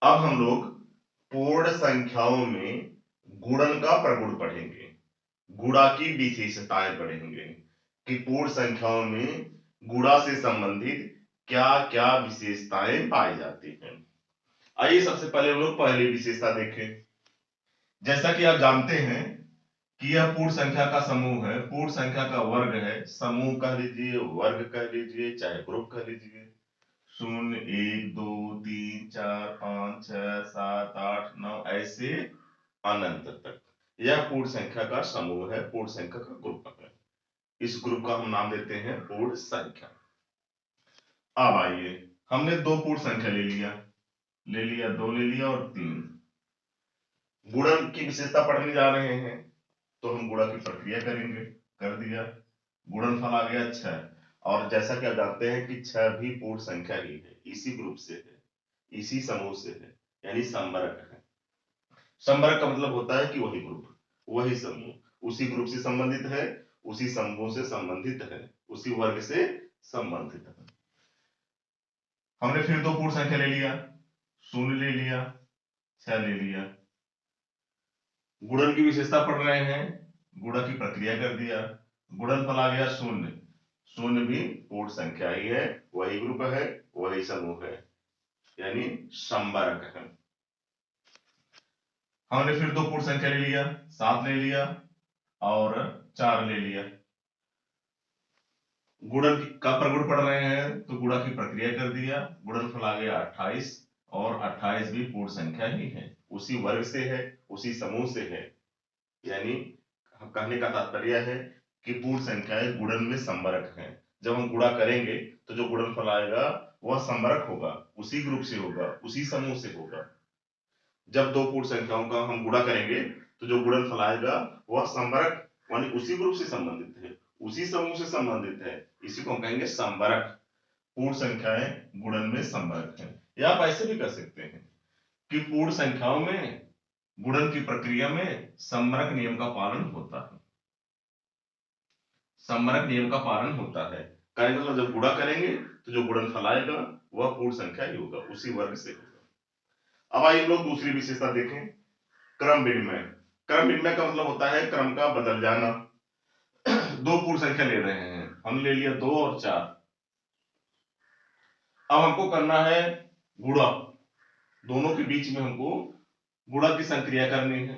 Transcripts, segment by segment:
अब हम लोग पूर्ण संख्याओं में गुणन का प्रगुण पढ़ेंगे, गुणा की विशेषताएं पढ़ेंगे कि पूर्ण संख्याओं में गुणा से संबंधित क्या क्या विशेषताएं पाई जाती हैं। आइए सबसे पहले हम लोग पहली विशेषता देखें। जैसा कि आप जानते हैं कि यह पूर्ण संख्या का समूह है, पूर्ण संख्या का वर्ग है, समूह कह लीजिए, वर्ग कह लीजिए, चाहे ग्रुप कह लीजिए। 0 1 2 3 4 5 6 7 8 9 ऐसे अनंत तक यह पूर्ण संख्या का समूह है, पूर्ण संख्या का ग्रुप है। इस ग्रुप का हम नाम देते हैं पूर्ण संख्या। अब आइए, हमने दो पूर्ण संख्या ले लिया, दो ले लिया और तीन। गुणन की विशेषता पढ़ने जा रहे हैं तो हम गुणा की प्रक्रिया करेंगे, कर दिया, गुणनफल आ गया 6। और जैसा कि आप जानते हैं कि 6 भी पूर्ण संख्या ही है, इसी ग्रुप से है, इसी समूह से है, यानी संबरक है। संबरक का मतलब होता है कि वही ग्रुप, वही समूह उसी ग्रुप से संबंधित है, उसी समूह से संबंधित है, उसी वर्ग से संबंधित है। हमने फिर दो पूर्ण संख्या ले लिया, 0 ले लिया, 6 ले लिया। गुणन की विशेषता पढ़ रहे हैं, गुणा की प्रक्रिया कर दिया, गुणनफल आ गया 0। 0 भी पूर्ण संख्या ही है, वही ग्रुप है, वही समूह है, यानी संबरक है। हमने फिर दो पूर्ण संख्या ले लिया, 7 ले लिया और 4 ले लिया। गुणन का प्रगुण पढ़ रहे हैं तो गुणा की प्रक्रिया कर दिया, गुणनफल आ गया 28। और 28 भी पूर्ण संख्या ही है, उसी वर्ग से है, उसी समूह से है, यानी कहने का तात्पर्य है कि पूर्ण संख्याएं गुणन में संबरक हैं। जब हम गुणा करेंगे तो जो गुणनफल आएगा वह संबरक होगा, उसी ग्रुप से होगा, उसी समूह से होगा। जब दो पूर्ण संख्याओं का हम गुणा करेंगे तो जो गुणनफल आएगा वह संबरक यानी उसी ग्रुप से संबंधित है, उसी समूह से संबंधित है, इसी को हम कहेंगे संबरक। पूर्ण संख्याएं गुणन में संबरक है। या आप ऐसे भी कर सकते हैं कि पूर्ण संख्याओं में गुणन की प्रक्रिया में संबरक नियम का पालन होता है, संबरक नियम का पालन होता है। कहने का मतलब जब गुणा करेंगे तो जो गुणनफल आएगा वह पूर्ण संख्या ही होगा, उसी वर्ग से होगा। अब आइए हम लोग दूसरी विशेषता देखें, क्रम विनिमय। क्रम विनिमय का मतलब होता है क्रम का बदल जाना। दो पूर्ण संख्या ले रहे हैं, हमने ले लिया 2 और 4। अब हमको करना है गुणा, दोनों के बीच में हमको गुणा की संक्रिया करनी है।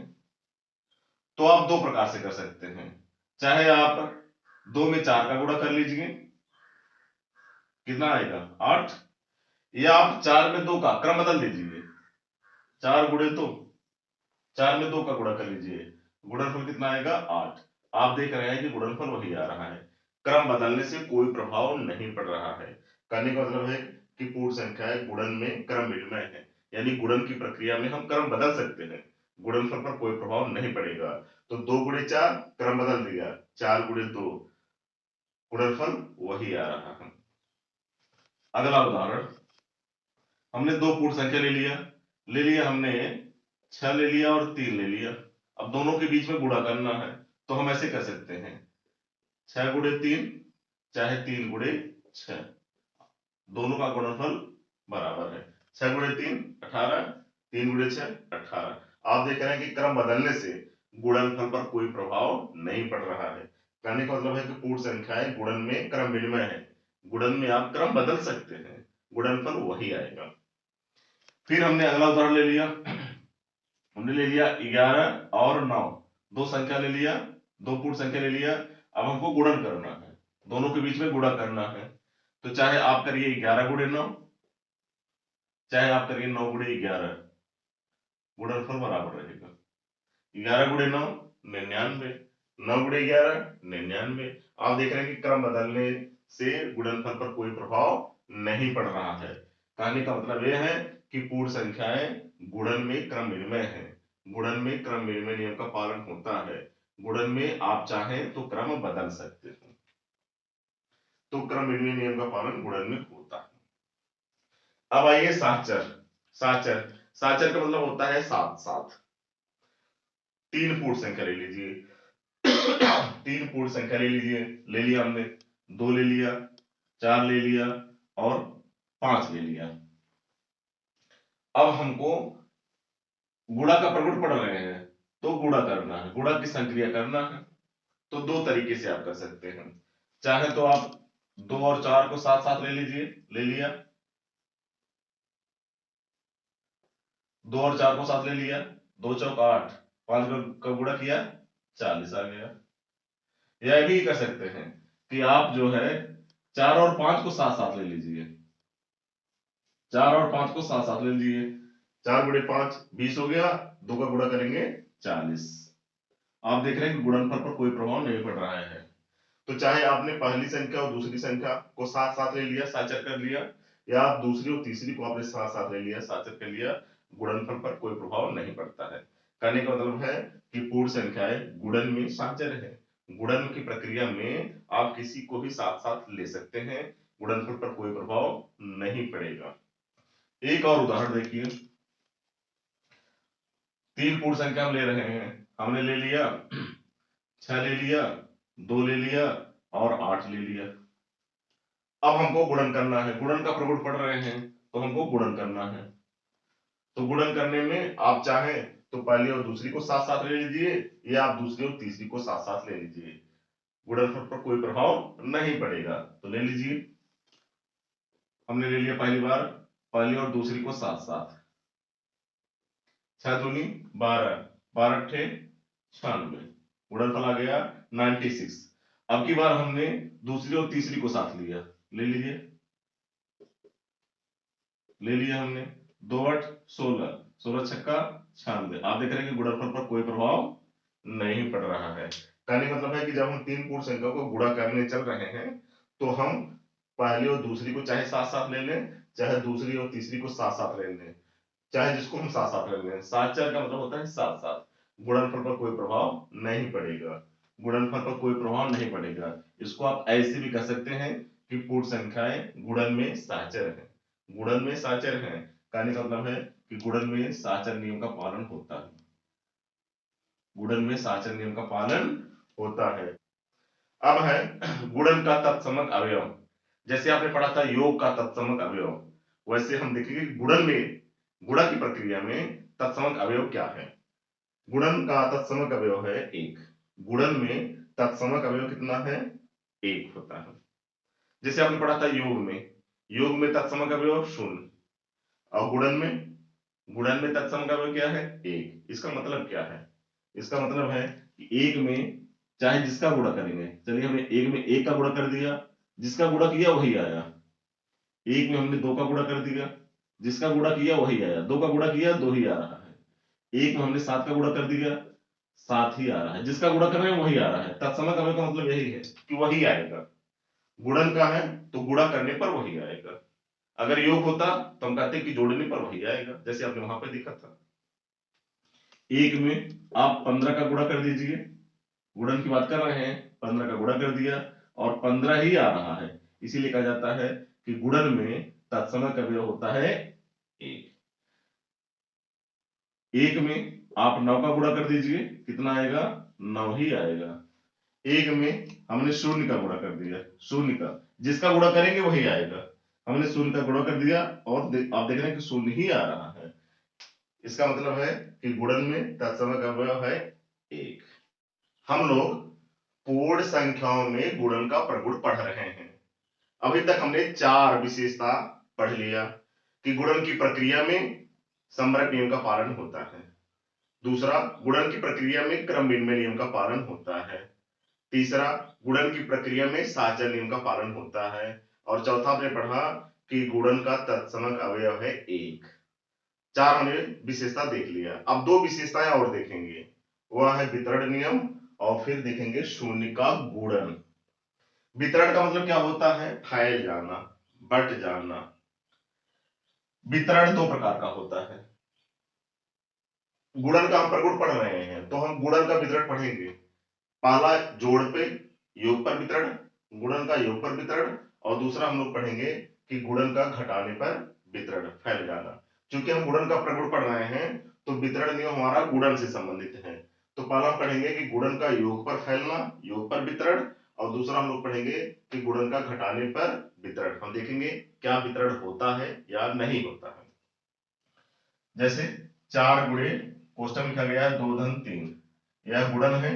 तो आप दो प्रकार से कर सकते हैं, चाहे आप 2 में 4 का गुणा कर लीजिए, कितना आएगा 8, या आप 4 में 2 का क्रम बदल दीजिए, 4 गुणे 2, 4 में 2 का गुणा कर लीजिए, गुणनफल कितना आएगा 8। आप देख रहे हैं कि गुणनफल वही आ रहा है, क्रम बदलने से कोई प्रभाव नहीं पड़ रहा है। कहने का मतलब है कि पूर्ण संख्याएं गुणन में क्रम विनिमय है, यानी गुणन की प्रक्रिया में हम क्रम बदल सकते हैं, गुणनफल पर कोई प्रभाव नहीं पड़ेगा। तो 2 गुणे 4 क्रम बदल दिया, 4 गुणे 2 गुणनफल वही आ रहा है। अगला उदाहरण, हमने दो पूर्ण संख्या ले लिया हमने 6 ले लिया और 3 ले लिया। अब दोनों के बीच में गुणा करना है तो हम ऐसे कर सकते हैं, 6 गुणे 3 चाहे 3 गुणे 6, दोनों का गुणनफल बराबर है। 6 गुणे 3 18, 3 गुणे 6 18। आप देख रहे हैं कि क्रम बदलने से गुणनफल पर कोई प्रभाव नहीं पड़ रहा है। कहने का मतलब है कि पूर्ण संख्याएं गुणन में क्रम विनिमय है, गुणन में आप क्रम बदल सकते हैं, गुणनफल वही आएगा। फिर हमने अगला उदाहरण ले लिया, हमने ले लिया 11 और 9, दो संख्या ले लिया, दो पूर्ण संख्या ले लिया। अब हमको गुणन करना है, दोनों के बीच में गुणा करना है। तो चाहे आप करिए 11 गुणे 9, चाहे आप करिए 9 गुणे 11, गुणनफल बराबर रहेगा। 11 गुणे 9 99, 9 गुणे 11 99। आप देख रहे हैं कि क्रम बदलने से गुणनफल पर कोई प्रभाव नहीं पड़ रहा है। कहने का मतलब यह है कि पूर्ण संख्याएं गुणन में क्रम विनिमय है, गुणन में क्रम विनिमय नियम का पालन होता है, गुणन में आप चाहें तो क्रम बदल सकते हैं। तो क्रम विनिमय नियम का पालन गुणन में होता है। अब आइए साचर। साचर साचर का मतलब होता है साथ साथ। तीन पूर्ण संख्या ले लीजिए, तीन पूर्ण संख्या ले लीजिए, ले लिया हमने, 2 ले लिया, 4 ले लिया और 5 ले लिया। अब हमको गुणा का प्रगुण पढ़ रहे हैं तो गुणा करना है, गुणा की संक्रिया करना है। तो दो तरीके से आप कर सकते हैं, चाहे तो आप 2 और 4 को साथ साथ ले लीजिए, ले लिया, 2 और 4 को साथ ले लिया, 2 चौक 8, 5 का गुणा किया 40 आ गया। या भी कर सकते हैं कि आप जो है 4 और 5 को साथ साथ ले लीजिए, 4 और 5 को साथ साथ ले लीजिए, 4 गुणे 5 20 हो गया, 2 का गुणा करेंगे 40। आप देख रहे हैं कि गुणनफल पर कोई प्रभाव नहीं पड़ रहा है। तो चाहे आपने पहली संख्या और दूसरी संख्या को साथ साथ ले लिया, साचर कर लिया, या आप दूसरी और तीसरी को आपने साथ साथ ले लिया, साचर कर लिया, गुणनफल पर कोई प्रभाव नहीं पड़ता है। कहने का मतलब है कि पूर्ण संख्याएं गुणन में साचर है, गुणन की प्रक्रिया में आप किसी को भी साथ साथ ले सकते हैं, गुणनफल पर कोई प्रभाव नहीं पड़ेगा। एक और उदाहरण देखिए, 3 पूर्ण संख्या हम ले रहे हैं, हमने ले लिया 6 ले लिया, 2 ले लिया और 8 ले लिया। अब हमको गुणन करना है, गुणन का प्रगुण पढ़ रहे हैं तो हमको गुणन करना है। तो गुणन करने में आप चाहें तो पहली और दूसरी को साथ साथ ले लीजिए, या आप दूसरी और तीसरी को साथ साथ ले लीजिए, गुणनफल पर कोई प्रभाव नहीं पड़ेगा। तो ले लीजिए, हमने ले लिया पहली बार पहली और दूसरी को साथ साथ, 6 दूनी 12, 12 अट्ठे 96, गुणनफल आ गया 96। अब की बार हमने दूसरी और तीसरी को साथ लिया, ले लीजिए, ले लिया हमने, 2 8 16, 16 छक्का 96। आप देख रहे हैं कि गुणनफल पर कोई प्रभाव नहीं पड़ रहा है। कहने का मतलब है कि जब हम 3 पूर्ण संख्या को गुणा करने चल रहे हैं तो हम पहली और दूसरी को चाहे साथ साथ ले लें, चाहे दूसरी और तीसरी को साथ साथ ले लें, चाहे जिसको हम साथ साथ ले लें, साचर का मतलब होता है साथ साथ, गुणनफल पर कोई प्रभाव नहीं पड़ेगा, गुणनफल पर कोई प्रभाव नहीं पड़ेगा। इसको आप ऐसे भी कह सकते हैं कि पूर्ण संख्याएं गुणन में साचर है, गुणन में साचर है। कहने का मतलब है कि गुणन में साचर नियम का पालन होता है, गुणन में साचर नियम का पालन होता है। अब है गुणन का तत्समक अवयव। जैसे आपने पढ़ा था योग का तत्समक अवयव, वैसे हम देखेंगे गुणन में, गुणा की प्रक्रिया में तत्समक अवयव क्या है। गुणन का तत्समक अवयव है 1, गुणन में तत्समक अवयव कितना है, 1 होता है। जैसे आपने पढ़ा था योग में तत्समक अवयव 0, और गुणन में तत्सम का क्या है 1। इसका मतलब क्या है, इसका मतलब है कि 1 में चाहे जिसका गुणा करेंगे, चलिए हमने 1 में 1 का गुणा कर दिया, जिसका गुणा किया वही आया। 1 में हमने 2 का गुणा कर दिया, जिसका गुणा किया वही आया। 2 का गुणा किया 2 ही आ रहा है। 1 में हमने 7 का गुणा कर दिया, 7 ही आ रहा है, जिसका गुणा कर रहे हैं वही आ रहा है। तत्समक अवयव का मतलब यही है कि वही आएगा, गुणन का है तो गुणा करने पर वही आएगा। अगर योग होता तो हम कहते कि जोड़ने पर वही आएगा, जैसे आपने वहां पर देखा था। 1 में आप 15 का गुणा कर दीजिए, गुणन की बात कर रहे हैं, 15 का गुणा कर दिया और 15 ही आ रहा है, इसीलिए कहा जाता है कि गुणन में तत्समक अवयव होता है 1। 1 में आप 9 का गुणा कर दीजिए, कितना आएगा, 9 ही आएगा। 1 में हमने 0 का गुणा कर दिया, 0 का जिसका गुणा करेंगे वही आएगा, हमने 0 का गुणा कर दिया और आप देख रहे हैं कि 0 ही आ रहा है। इसका मतलब है कि गुणन में तत्समक अवयव है 1। हम लोग पूर्ण संख्याओं में गुणन का प्रगुण पढ़ रहे हैं। अभी तक हमने 4 विशेषता पढ़ लिया कि गुणन की प्रक्रिया में समरक नियम का पालन होता है, दूसरा गुणन की प्रक्रिया में क्रम विनिमय नियम का पालन होता है, तीसरा गुणन की प्रक्रिया में साचर नियम का पालन होता है, और चौथा हमने पढ़ा कि गुणन का तत्समक अवयव है 1। 4 हमने विशेषता देख लिया। अब 2 विशेषताएं और देखेंगे, वह है वितरण नियम और फिर देखेंगे शून्य का गुणन। वितरण का मतलब क्या होता है, फैल जाना, बट जाना। वितरण 2 प्रकार का होता है, गुणन का हम प्रगुण पढ़ रहे हैं तो हम गुणन का वितरण पढ़ेंगे। पहला जोड़ पे योग पर वितरण, गुणन का योग पर वितरण, और दूसरा हम लोग पढ़ेंगे कि गुणन का घटाने पर वितरण, फैल जाना। क्योंकि हम गुणन का प्रगुण पढ़ रहे हैं तो वितरण नियम हमारा गुणन से संबंधित है। तो पहला पढ़ेंगे कि गुणन का योग पर फैलना, योग पर वितरण, और दूसरा हम लोग पढ़ेंगे कि गुणन का घटाने पर वितरण। हम देखेंगे क्या वितरण होता है या नहीं होता है। जैसे 4 गुणे कोष्टक लिखा गया है 2 धन 3, यह गुणन है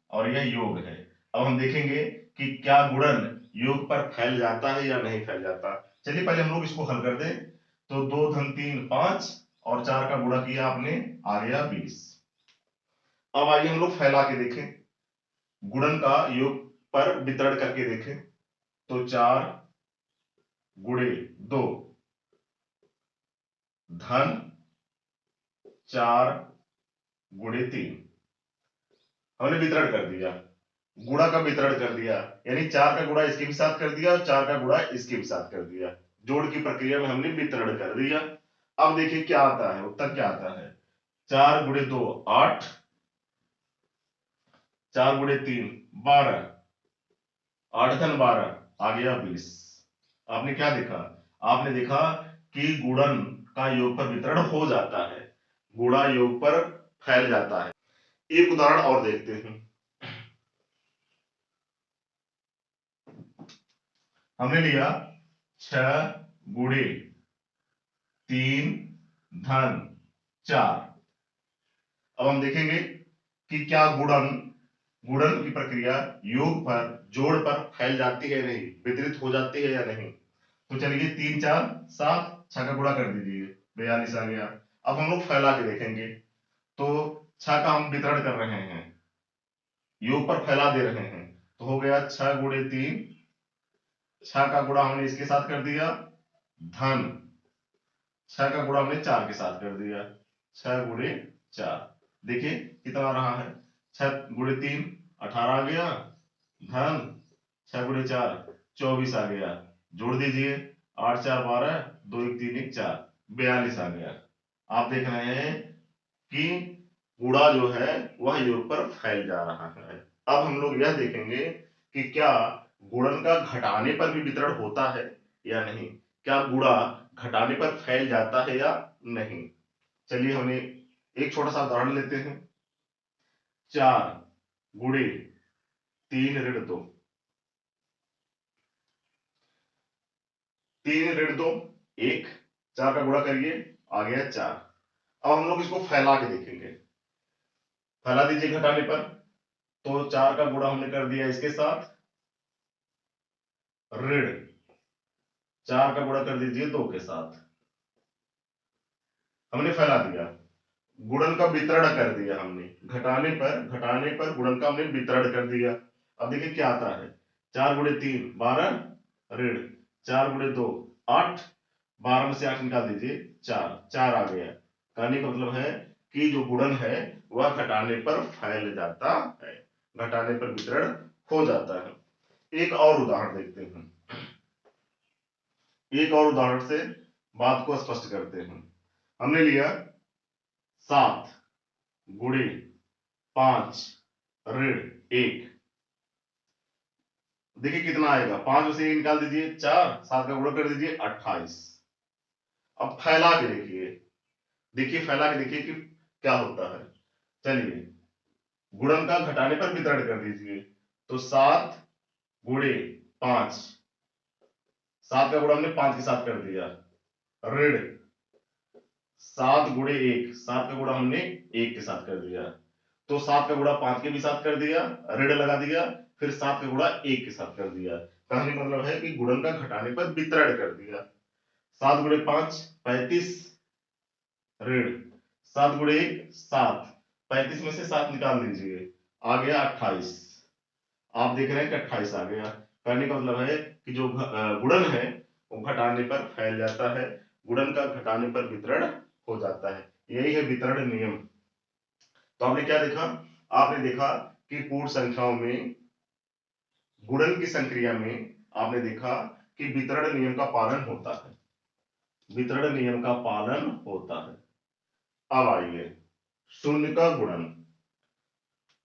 और यह योग है। अब हम देखेंगे कि क्या गुणन योग पर फैल जाता है या नहीं फैल जाता। चलिए पहले हम लोग इसको हल कर दें। तो 2 धन 3 5 और 4 का गुणा किया आपने, आ गया 20। अब आइए हम लोग फैला के देखें, गुणन का योग पर वितरण करके देखें। तो 4 गुणे 2 धन 4 गुणे 3, हमने वितरण कर दिया, गुणा का वितरण कर दिया, यानी 4 का गुणा इसके भी साथ कर दिया और 4 का गुणा इसके भी साथ कर दिया। जोड़ की प्रक्रिया में हमने वितरण कर दिया। अब देखिए क्या आता है, उत्तर क्या आता है। 4 गुणे 2 8, 4 गुणे 3 12, 8 धन 12 आ गया 20। आपने क्या देखा, आपने देखा कि गुणन का योग पर वितरण हो जाता है, गुणा योग पर फैल जाता है। एक उदाहरण और देखते हैं। हमने लिया 6 गुणे 3 धन 4। अब हम देखेंगे कि क्या गुणन गुणन की प्रक्रिया योग पर जोड़ पर फैल जाती है या नहीं, वितरित हो जाती है या नहीं। तो चलिए 3 4 7, 6 का गुणा कर दीजिए, 42 आ गया। अब हम लोग फैला के देखेंगे। तो 6 का हम वितरण कर रहे हैं, योग पर फैला दे रहे हैं, तो हो गया 6 गुणे 3, 6 का गुणा हमने इसके साथ कर दिया, धन 6 का गुणा हमने 4 के साथ कर दिया, 6 गुणे 4। देखिए कितना आ रहा है, 6 गुणे 3 18 आ गया, धन 6 गुणे 4 24 आ गया। जोड़ दीजिए, 8 4 12, 2 1 3 1 4, 42 आ गया। आप देख रहे हैं कि गुणा जो है वह योग पर फैल जा रहा है। अब हम लोग यह देखेंगे कि क्या गुणन का घटाने पर भी वितरण होता है या नहीं, क्या गुणा घटाने पर फैल जाता है या नहीं। चलिए हमें एक छोटा सा उदाहरण लेते हैं। 4 गुणे 3 ऋण 2, 3 ऋण 2 1, 4 का गुणा करिए, आ गया 4। अब हम लोग इसको फैला के देखेंगे। फैला दीजिए घटाने पर, तो 4 का गुणा हमने कर दिया इसके साथ, ऋण 4 का गुणा कर दीजिए 2 के साथ, हमने फैला दिया। गुणन का वितरण कर दिया हमने, घटाने पर गुणन का हमने वितरण कर दिया। अब देखिए क्या आता है, 4 गुणे 3 12, ऋण 4 गुणे 2 8, 12 में से 8 निकाल दीजिए, 4 4 आ गया। कहने का मतलब है कि जो गुणन है वह घटाने पर फैल जाता है, घटाने पर वितरण हो जाता है। एक और उदाहरण देखते हैं, एक और उदाहरण से बात को स्पष्ट करते हैं। हमने लिया 7 गुणे 5 ऋण 1, देखिए कितना आएगा, 5 में से 1 निकाल दीजिए 4, 7 का गुणा कर दीजिए 28। अब फैला के देखिए, देखिए फैला के देखिए कि क्या होता है। चलिए गुणन का घटाने पर वितरण कर दीजिए। तो 7 गुणे 5, 7 का गुणा हमने 5 के साथ कर दिया, ऋण 7 गुणे 1, 7 का गुणा हमने 1 के साथ कर दिया। तो 7 का गुणा 5 के भी साथ कर दिया, ऋण लगा दिया, फिर 7 का गुणा 1 के साथ कर दिया। कहने का मतलब है कि गुणन का घटाने पर वितरण कर दिया। 7 गुणे 5 35, ऋण 7 गुणे 1 7, 35 में से 7 निकाल दीजिए, आ गया 28। आप देख रहे हैं कि 28 आ गया। कहने का मतलब है कि जो गुणन है वो घटाने पर फैल जाता है, गुणन का घटाने पर वितरण हो जाता है, यही है वितरण नियम। तो आपने क्या देखा, आपने देखा कि पूर्ण संख्याओं में गुणन की संक्रिया में आपने देखा कि वितरण नियम का पालन होता है, वितरण नियम का पालन होता है। अब आइए शून्य का गुणन,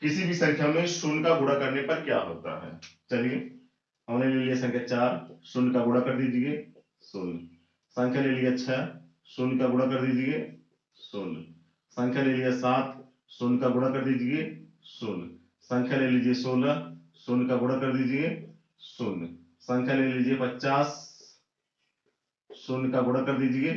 किसी भी संख्या में शून्य का गुणा करने पर क्या होता है। चलिए हमने ले लिया संख्या 4, शून्य का गुणा कर दीजिए शून्य, संख्या ले लिया 6, शून्य का गुणा कर दीजिए शून्य, संख्या ले लिया 7, शून्य का गुणा कर दीजिए शून्य, संख्या ले लीजिए 16, शून्य का गुणा कर दीजिए शून्य, संख्या ले लीजिए 50, शून्य का गुणा कर दीजिए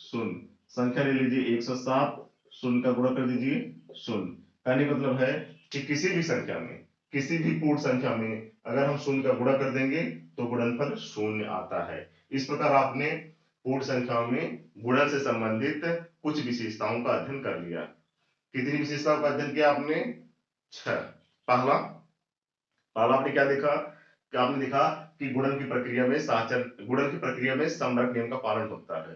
शून्य, संख्या ले लीजिए 107, शून्य का गुणा कर दीजिए शून्य। कहने का मतलब है कि किसी भी संख्या में, किसी भी पूर्ण संख्या में अगर हम शून्य का गुणा कर देंगे तो गुणनफल शून्य आता है। इस प्रकार आपने पूर्ण संख्याओं में गुणन से संबंधित कुछ विशेषताओं का अध्ययन कर लिया। कितनी विशेषताओं का अध्ययन किया आपने? 6। पहला पहला आपने क्या देखा कि आपने देखा कि गुणन की प्रक्रिया में समवर्ग नियम का पालन होता है।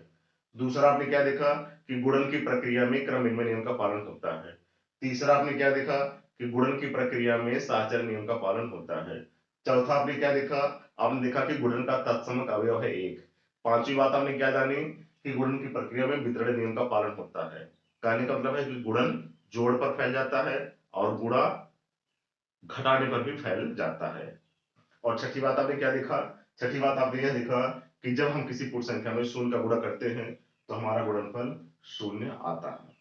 दूसरा आपने क्या देखा कि गुणन की प्रक्रिया में क्रमविनिमय नियम का पालन होता है। तीसरा आपने क्या देखा कि गुणन की प्रक्रिया में साचर नियम का पालन होता है। चौथा आपने क्या देखा? आपने देखा कि गुणन का तत्समक अवयव है 1। पांचवी बात आपने क्या जानी कि गुणन की प्रक्रिया में वितरण नियम का पालन होता है। कहने का मतलब है कि गुणन जोड़ पर फैल जाता है और गुणा घटाने पर भी फैल जाता है। और छठी बात आपने क्या देखा? छठी बात आपने यह देखा कि जब हम किसी पूर्ण संख्या में शून्य का गुणा करते हैं तो हमारा गुणनफल शून्य आता है।